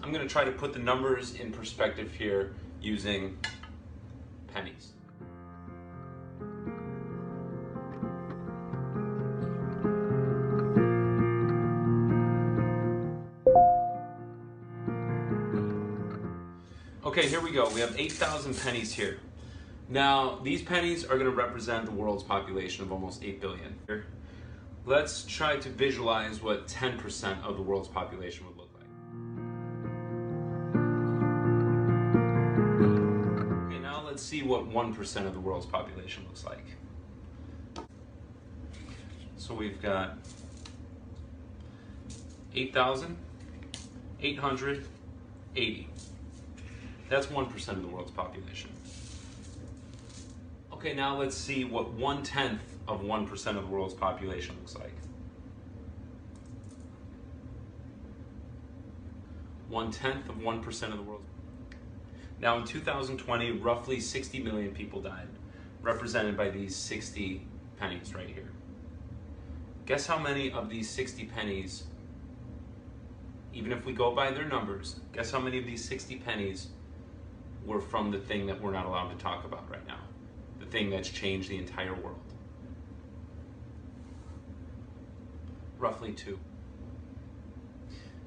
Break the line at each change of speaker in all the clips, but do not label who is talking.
I'm going to try to put the numbers in perspective here using pennies. Okay, here we go. We have 8,000 pennies here. Now, these pennies are going to represent the world's population of almost 8 billion. Let's try to visualize what 10% of the world's population would look like. Okay, now let's see what 1% of the world's population looks like. So we've got 8,880. That's 1% of the world's population. Okay, now let's see what 1/10 of 1% of the world's population looks like. 1/10 of 1% of the world. Now in 2020, roughly 60 million people died, represented by these 60 pennies right here. Guess how many of these 60 pennies, even if we go by their numbers, guess how many of these 60 pennies were from the thing that we're not allowed to talk about right now? The thing that's changed the entire world. Roughly 2.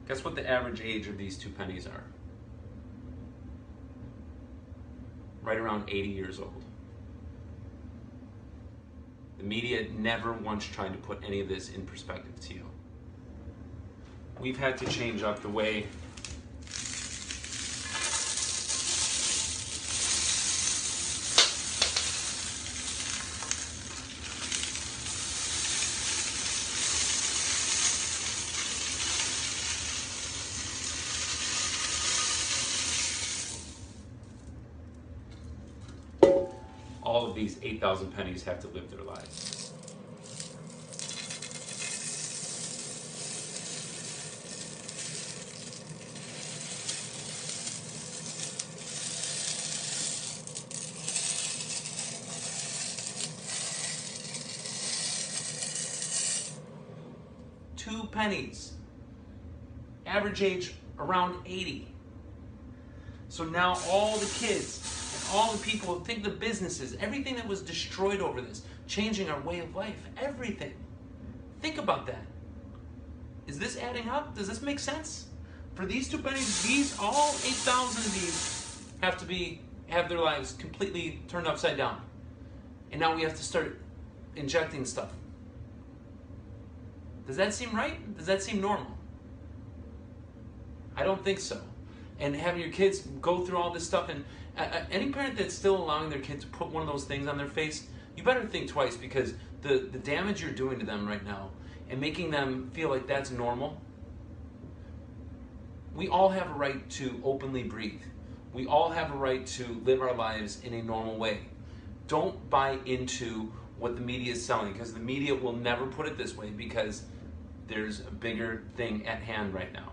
Guess what the average age of these 2 pennies are? Right around 80 years old. The media never once tried to put any of this in perspective to you. We've had to change up the way all of these 8,000 pennies have to live their lives. Two pennies. Average age around 80. So now all the kids, all the people, think the businesses, everything that was destroyed over this, changing our way of life, everything. Think about that. Is this adding up? Does this make sense? For these 2 pennies, these, all 8,000 of these have their lives completely turned upside down. And now we have to start injecting stuff. Does that seem right? Does that seem normal? I don't think so. And having your kids go through all this stuff, and any parent that's still allowing their kid to put one of those things on their face, you better think twice, because the damage you're doing to them right now and making them feel like that's normal. We all have a right to openly breathe. We all have a right to live our lives in a normal way. Don't buy into what the media is selling, because the media will never put it this way, because there's a bigger thing at hand right now.